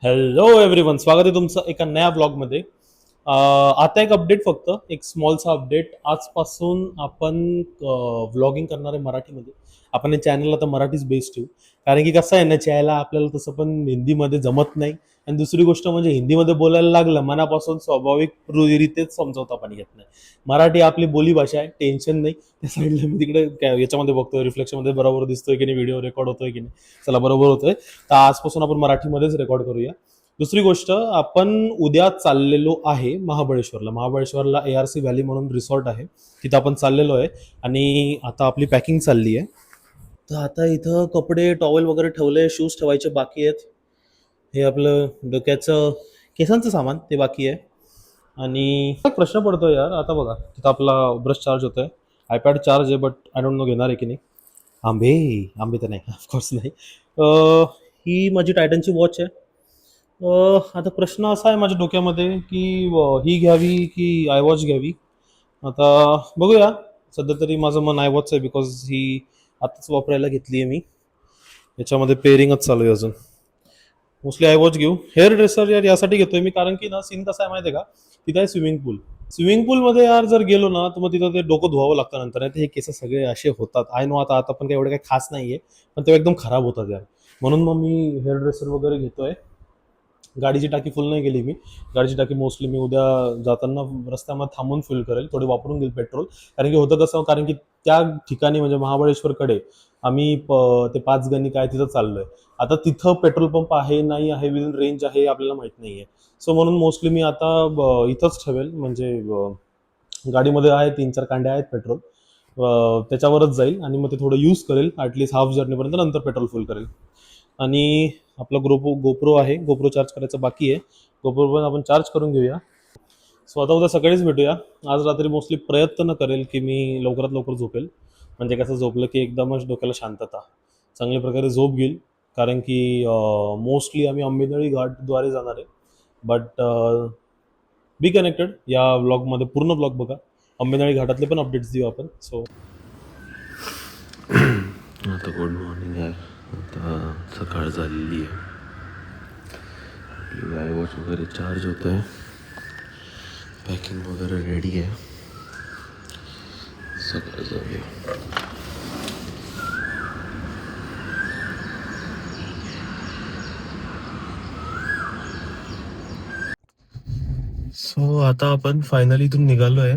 Hello everyone, स्वागत आहे तुमचं एका नया ब्लॉगमध्ये. आता एक अपडेट, फक्त एक स्मॉलचा अपडेट. आजपासून आपण व्लॉगिंग करणार आहे मराठीमध्ये. आपण या चॅनलला तर मराठीच बेस ठेवू, कारण की कसं आहे ना, चॅनलला आपल्याला तसं पण हिंदीमध्ये जमत नाही. आणि दुसरी गोष्ट म्हणजे हिंदीमध्ये बोलायला लागलं मनापासून स्वाभाविक रितेच समजवता पण येत नाही. मराठी आपली बोलीभाषा आहे, टेन्शन नाही. त्या साईडला मी तिकडे याच्यामध्ये बघतोय, रिफ्लेक्शनमध्ये बरोबर दिसतोय की नाही, व्हिडिओ रेकॉर्ड होतोय की नाही. चला, बरोबर होतोय. तर आजपासून आपण मराठीमध्येच रेकॉर्ड करूया. दुसरी गोष्ट, आपण उद्या चाललेलो आहे महाबळेश्वरला ARC व्हॅली म्हणून रिसॉर्ट आहे, तिथं आपण चाललेलो आहे. आणि आता आपली पॅकिंग चालली आहे. तर आता इथं कपडे, टॉवेल वगैरे ठेवले, शूज ठेवायचे बाकी आहेत. हे आपलं डोक्याचं, केसांचं सामान ते बाकी आहे. आणि एक प्रश्न पडतो यार, आता बघा तिथं आपला ब्रश चार्ज होतोय, आयपॅड चार्ज आहे, बट आय डोंट नो घेणार आहे की नाही. आंबे आंबे तर नाही, ऑफकोर्स नाही. ही माझी टायटनची वॉच आहे. आता प्रश्न असा आहे माझ्या डोक्यामध्ये की ही घ्यावी की आय वॉच घ्यावी. आता बघूया. सध्या तरी माझं मन आय वॉच आहे, बिकॉज ही आताच वापरायला घेतली आहे मी. याच्यामध्ये पेअरिंगच चालू आहे अजून. मोस्टली आय वॉच घेऊ. हेअर ड्रेसर यार यासाठी घेतोय मी, कारण की ना सीन कसा आहे माहिती आहे का, तिथं आहे स्विमिंग पूल. स्विमिंग पूलमध्ये यार जर गेलो ना, तर मग तिथं ते डोकं धुवावं लागतं नंतर, नाही तर हे केस सगळे असे होतात. आय नो, आता आता पण काही एवढं काही खास नाहीये, पण ते एकदम खराब होतात यार. म्हणून मग मी हेअर ड्रेसर वगैरे घेतोय. गाडीची टाकी फुल नाही केली मी. गाडीची टाकी मोस्टली मी उद्या जाताना रस्त्यामध्ये थांबून फुल करेल, थोडी वापरून घेईल पेट्रोल. कारण की होतं कसं, कारण की त्या ठिकाणी म्हणजे महाबळेश्वरकडे आम्ही ते पाचगणी काय तिथं चाललोय. आता तिथं पेट्रोल पंप आहे नाही आहे, विदिन रेंज आहे, आपल्याला माहित नाहीये. सो म्हणून मोस्टली मी आता इथंच ठेवेल, म्हणजे गाडीमध्ये आहे 3-4 कांड्या आहेत पेट्रोल. त्याच्यावरच जाईल आणि मग ते थोडं यूज करेल ॲटलिस्ट हाफ जर्नीपर्यंत, नंतर पेट्रोल फुल करेल. आणि आपला गोप्रो आहे, गोप्रो चार्ज करायचं बाकी आहे. गोप्रो पण आपण चार्ज करून घेऊया. स्वतः उद्या सकाळीच भेटूया. आज रात्री मोस्टली प्रयत्न करेल की मी लवकरात लवकर झोपेल. म्हणजे कसं, झोपलं की एकदमच डोक्याला शांतता, चांगल्या प्रकारे झोप घेईल. कारण की मोस्टली आम्ही आंबेनळी घाटद्वारे जाणार आहे. बट बी कनेक्टेड या व्लॉगमध्ये, पूर्ण व्लॉग बघा. आंबेनळी घाटातले पण अपडेट्स देऊ आपण. सो आता गुड मॉर्निंग यार. आता सकाळ झालेली आहे. आय वॉच वगैरे चार्ज होत आहे, पॅकिंग वगैरे रेडी आहे. सकाळ जाऊया. सो आता आपण फायनली इथून निघालो आहे.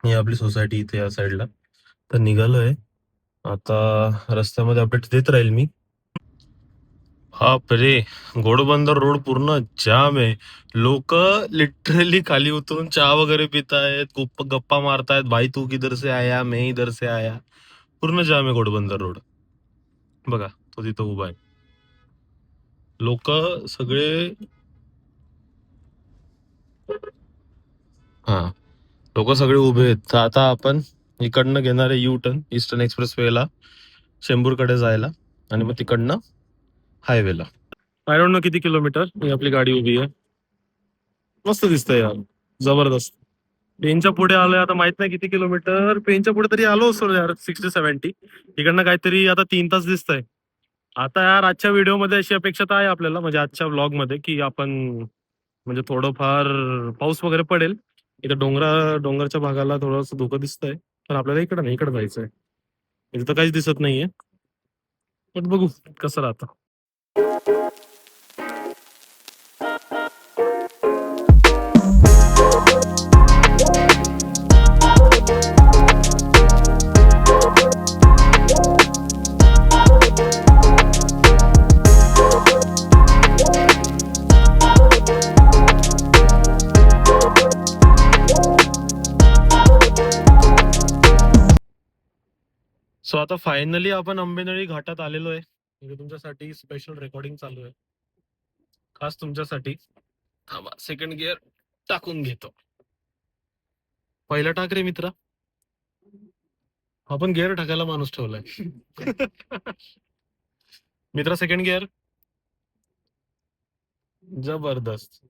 ही आपली सोसायटी इथे या साईडला, तर निघालो आहे. आता रस्त्यामध्ये अपडेट देत राहील मी. बापरे, घोडबंदर रोड पूर्ण जाम आहे. लोक लिटरली खाली उतरून चहा वगैरे पितायत, गप्पा मारतायत. भाई तू किधर से आया, मैं इधर से आया. पूर्ण जाम आहे घोडबंदर रोड. बघा, तो तिथं उभा आहे. लोक सगळे, हा, लोक सगळे उभे आहेत. तर आता आपण इकडनं घेणार आहे यू टर्न ईस्टर्न एक्सप्रेस वेला, चेंबूरकडे जायला. आणि मग तिकडनं हायवेला. आय डोंट नो किती किलोमीटर. ही आपली गाडी उभी आहे. मस्त दिसतंय यार, जबरदस्त. पेनच्या पुढे आलोय, आता माहित नाही किती किलोमीटर. पेनच्या पुढे तरी आलो असतो यार, 60-70. इकडनं काहीतरी आता 3 तास दिसतंय. आता यार आजच्या व्हिडिओमध्ये अशी अपेक्षा तर आहे आपल्याला, म्हणजे आजच्या व्लॉग मध्ये, की आपण म्हणजे थोडंफार पाऊस वगैरे पडेल. इथं डोंगरच्या भागाला थोडंसं धोकं दिसतंय. पण आपल्याला इकडं नाही, इकडे जायचंय. इथं तर काहीच दिसत नाहीये, पण बघू कसं राहतं. सो आता फायनली आपण आंबेनळी घाटात आलेलो आहे. म्हणजे तुमच्यासाठी स्पेशल रेकॉर्डिंग चालू आहे, खास तुमच्यासाठी. थांबा, सेकंड गिअर टाकून घेतो. पहिला टाक रे मित्रा. आपण गिअर टाकायला माणूस ठेवलाय. मित्रा, सेकंड गिअर. जबरदस्त.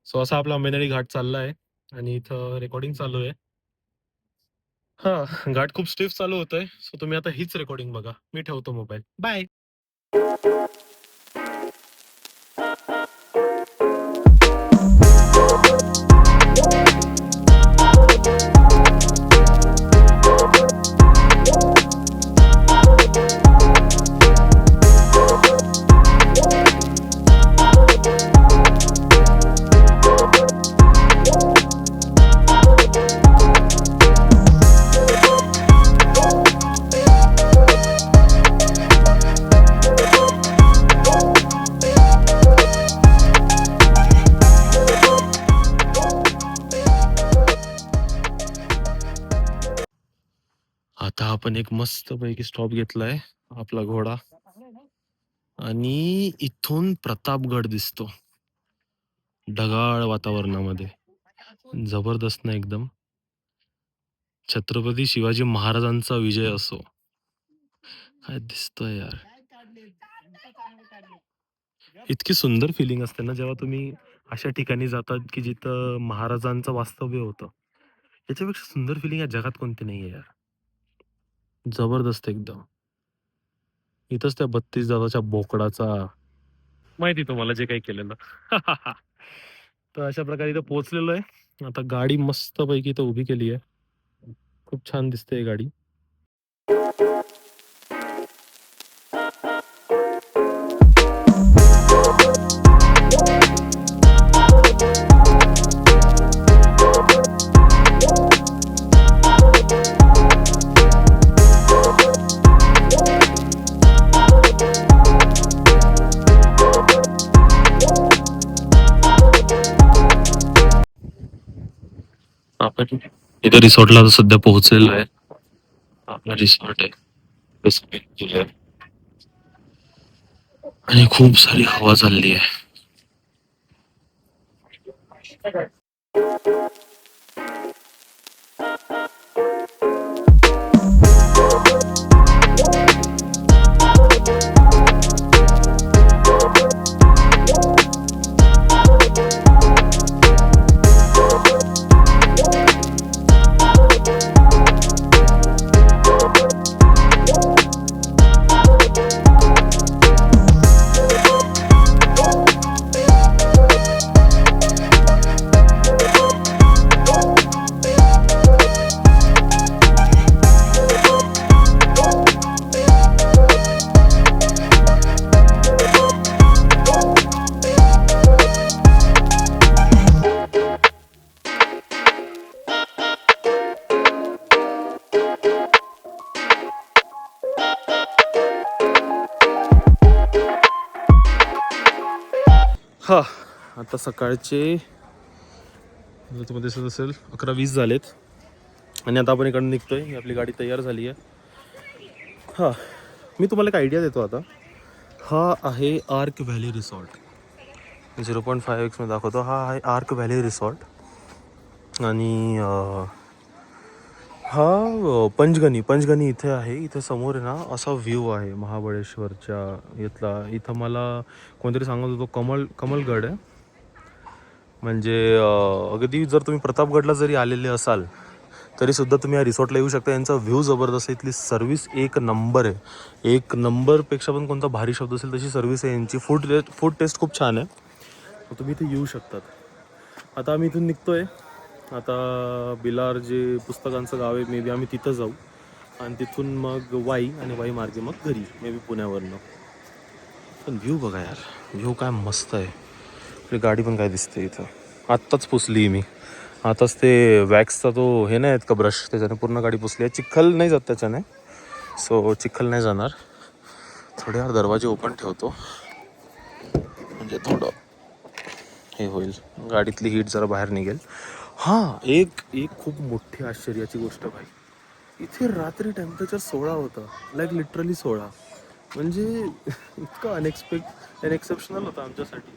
सो असा आपला आंबेनळी घाट चाललाय आणि इथं रेकॉर्डिंग चालू आहे. हा, घाट खूप स्टिफ चालू होतोय. सो तुम्ही आता हीच रेकॉर्डिंग बघा. मी ठेवतो मोबाईल. बाय. आपण एक मस्त पैकी स्टॉप घेतलाय आपला घोडा आणि इथून प्रतापगड दिसतो ढगाळ वातावरणामध्ये. जबरदस्त ना एकदम. छत्रपती शिवाजी महाराजांचा विजय असो. काय दिसतोय यार. इतकी सुंदर फिलिंग असते ना जेव्हा तुम्ही अशा ठिकाणी जातात की जिथं महाराजांचं वास्तव्य होतं. याच्यापेक्षा सुंदर फिलिंग या जगात कोणती नाहीये यार. जबरदस्त एकदम. इथंच त्या 32 दादाच्या बोकडाचा माहिती तुम्हाला जे काही केलेलं. तर अशा प्रकारे इथं पोहोचलेलो आहे. आता गाडी मस्त पैकी इथं उभी केली आहे. खूप छान दिसते ही गाडी. आपण इथे रिसॉर्टला सध्या पोहोचलेलो आहे. आपला रिसॉर्ट आहे. आणि खूप सारी हवा चालली आहे. हा आता सकाळचे तुम्हाला दिसत असेल 11:20 झालेत आणि आता आपण इकडून निघतोय. आपली गाडी तयार झाली आहे. हा मी तुम्हाला एक आयडिया देतो आता. हा आहे आर्क व्हॅली रिसॉर्ट. 0.5x मध्ये दाखवतो. हा आहे आर्क व्हॅली रिसॉर्ट आणि हा पंचगणी इथे आहे. इथे समोर आहे ना असा व्ह्यू आहे महाबळेश्वरच्या इथला. इथं मला कोणतरी सांगत होतो कमलगड आहे. म्हणजे अगदी जर तुम्ही प्रतापगडला जरी आलेले असाल तरी सुद्धा तुम्ही या रिसॉर्टला येऊ शकता. यांचा व्ह्यू जबरदस्त आहे. इथली सर्व्हिस एक नंबर आहे. एक नंबरपेक्षा पण कोणता भारी शब्द असेल तशी सर्व्हिस आहे यांची. फूड टेस्ट खूप छान आहे. तुम्ही इथे येऊ शकतात. आता आम्ही इथून निघतोय. आता बिलार जे पुस्तकांचं गाव आहे मे बी आम्ही तिथं जाऊ आणि तिथून मग वाई आणि वाई मार्गे मग घरी मे बी पुण्यावरनं. पण व्ह्यू बघा यार. व्ह्यू काय मस्त आहे. आपली गाडी पण काय दिसते इथं. आत्ताच पुसली मी. आताच ते वॅक्सचा तो हे नाही आहेत का ब्रश त्याच्याने पूर्ण गाडी पुसली आहे. चिखल नाही जात त्याच्याने. सो चिखल नाही जाणार. थोडे यार दरवाजे ओपन ठेवतो म्हणजे थोडं हे होईल. गाडीतली हीट जरा बाहेर निघेल. हां एक खूप मोठी आश्चर्याची गोष्ट भाई. इथे रात्री टेम्परेचर 16 होतं. Like literally 16. म्हणजे इतकं अनएक्सेप्शनल होतं आमच्यासाठी.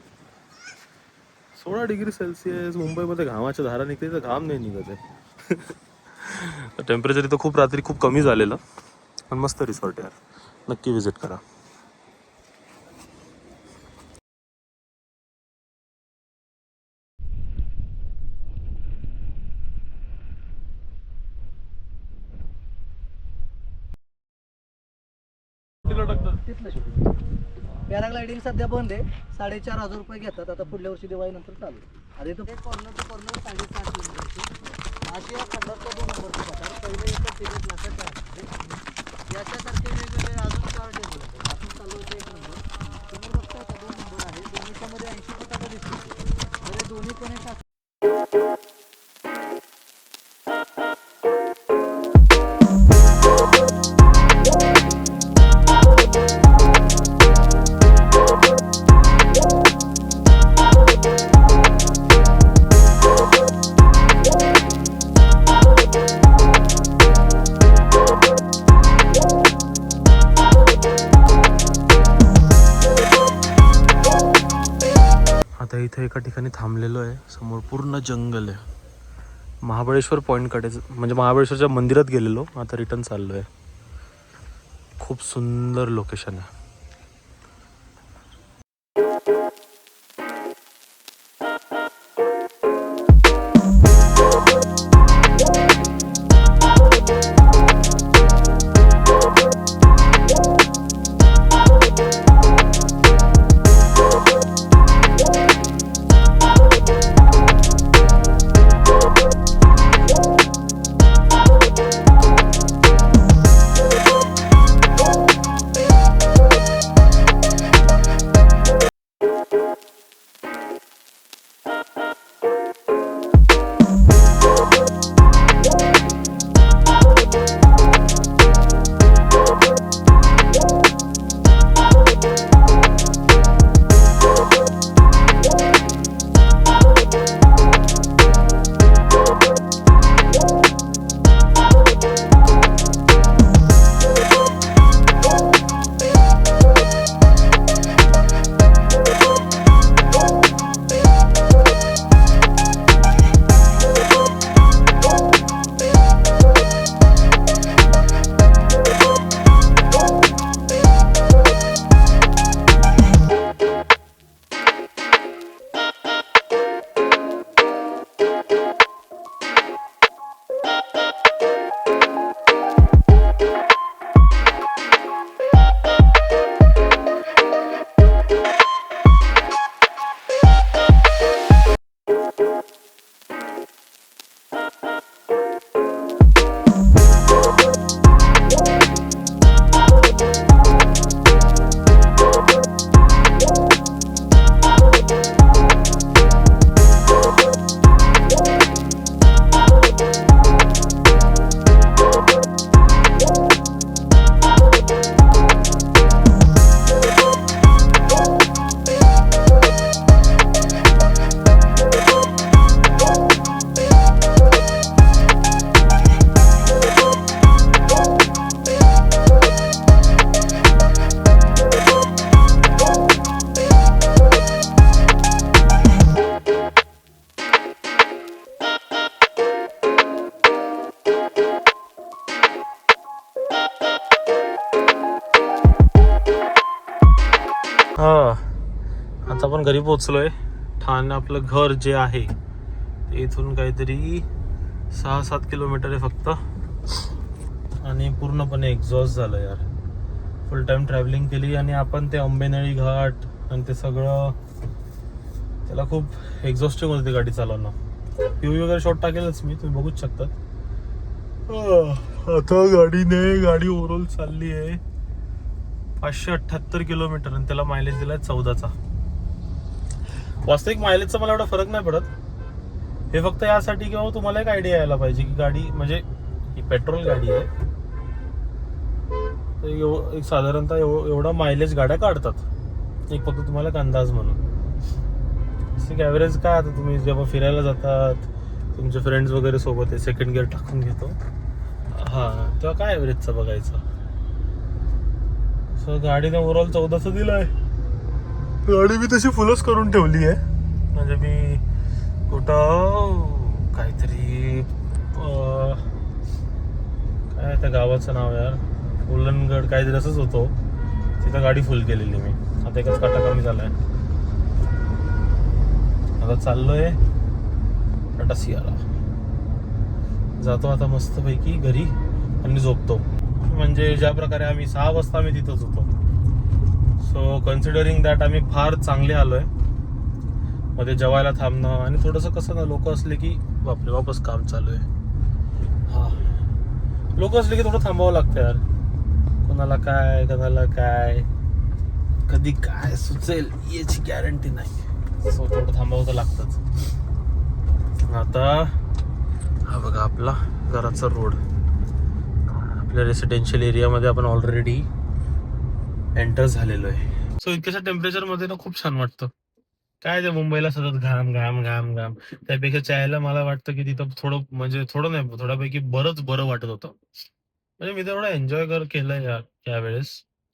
16 डिग्री सेल्सिअस. मुंबईमध्ये घामाच्या धारा निघते तर घाम नाही निघत आहे. टेम्परेचर इथं खूप रात्री खूप कमी झालेलं. पण मस्त रिसॉर्ट यार. नक्की विजिट करा. पॅराग्लायडिंग सध्या बंद आहे. 4,500 रुपये घेतात. आता पुढल्या वर्षी दिवाळीनंतर चालू. आधी तो कॉर्नर टू कॉर्नर 7,500 किलोमीटरची. अशी या खंडातला 2 नंबरचे जातात. पहिले एकच तिकीट लागतात. याच्यासारखे वेगवेगळे अजून 4 टेबल आहेत. आपण चालू होते 1 नंबर. समोर बघता का 2 नंबर आहे. दोन्हीच्यामध्ये 80% दिसते. म्हणजे दोन्ही पण एक इथे एका ठिकाणी थांबलेलो आहे. समोर पूर्ण जंगल आहे. महाबळेश्वर पॉईंटकडे, म्हणजे महाबळेश्वरच्या मंदिरात गेलेलो, आता रिटर्न चाललो आहे. खूप सुंदर लोकेशन आहे. आता आपण घरी पोहोचलोय. ठाणे आपलं घर जे आहे ते इथून काहीतरी 6-7 किलोमीटर आहे फक्त. आणि पूर्णपणे एक्झॉस्ट झालं यार. फुल टाइम ट्रॅव्हलिंग केली आणि आपण ते आंबेनळी घाट आणि ते सगळं, त्याला खूप एक्झॉस्टिंग होती गाडी चालवणं. पीव्ही वगैरे शॉट टाकेलच मी, तुम्ही बघूच शकतात. आता गाडी ओव्हरऑल चालली आहे 578 किलोमीटर आणि त्याला मायलेज दिलाय 14चा. वास्तविक मायलेजचा मला एवढा फरक नाही पडत. हे फक्त यासाठी की बाबा तुम्हाला एक आयडिया यायला पाहिजे की गाडी म्हणजे ही पेट्रोल गाडी आहे, तर एक साधारणतः एवढा मायलेज गाड्या काढतात. एक फक्त तुम्हाला एक अंदाज म्हणून. ॲव्हरेज काय, आता तुम्ही जेव्हा फिरायला जातात तुमचे फ्रेंड्स वगैरे सोबत आहे, सेकंड गिअर टाकून घेतो हां, तेव्हा काय ॲव्हरेजचं बघायचं. सो गाडीने ओव्हरऑल 14चा दिलाय. गाडी मी तशी फुलच करून ठेवली आहे. म्हणजे मी कुठं काहीतरी काय त्या गावाचं नाव यार, उल्लनगड काहीतरी असंच होतो, तिथं गाडी फुल केलेली मी. आता एकच काटा कमी झालाय. आता चाललोय टाटा सियाला. जातो आता मस्तपैकी घरी आणि झोपतो. म्हणजे ज्या प्रकारे आम्ही 6 वाजता आम्ही तिथंच होतो. सो कन्सिडरिंग दॅट आम्ही फार चांगले आलोय. मध्ये जेवायला थांबणं आणि थोडंसं कसं ना, लोक असले की बापरे वापस काम चालू आहे. हा, लोक असले की थोडं थांबावं लागतं यार. कोणाला काय कधी काय सुचेल याची गॅरंटी नाही. सो थोडं थांबावं तर लागतंच. आता हा बघा आपला घराचा रोड. आपल्या रेसिडेन्शियल एरियामध्ये आपण ऑलरेडी एंटर झालेलो आहे. सो इतक्याशा टेम्परेचरमध्ये ना खूप छान वाटतं. काय ते मुंबईला सतत घाम घाम घाम घाम, त्यापेक्षा चायला मला वाटतं की तिथं थोडं, म्हणजे थोडं नाही, थोड्यापैकी बरं वाटत होतं. म्हणजे मी तेवढं एन्जॉय केलंय यावेळेस.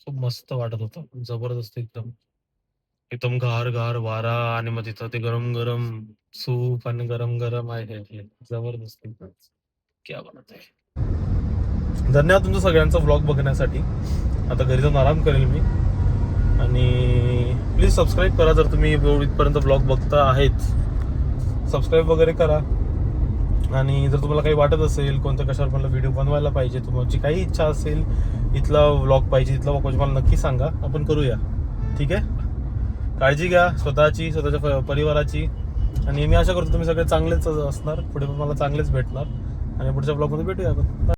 खूप मस्त वाटत होतं, जबरदस्त एकदम. एकदम गार गार वारा आणि मग तिथं ते गरम गरम सूप आणि गरम गरम आहे जबरदस्त. क्या बात आहे. धन्यवाद तुमचं सगळ्यांचा व्लॉग बघण्यासाठी. आता घरी जाऊन आराम करेल मी. आणि प्लीज सबस्क्राईब करा जर तुम्ही इथपर्यंत व्लॉग बघता आहेत. सबस्क्राईब वगैरे करा. आणि जर तुम्हाला काही वाटत असेल कोणत्या कशावर मला व्हिडिओ बनवायला पाहिजे, तुमची काही इच्छा असेल, इथला व्लॉग पाहिजे, इथला व्लॉग मला नक्की सांगा, आपण करूया. ठीक आहे. काळजी घ्या स्वतःची, स्वतःच्या परिवाराची. आणि मी आशा करतो तुम्ही सगळे चांगलेच असणार, पुढे पण मला चांगलेच भेटणार. आणि पुढच्या ब्लॉगमध्ये भेटूया आपण.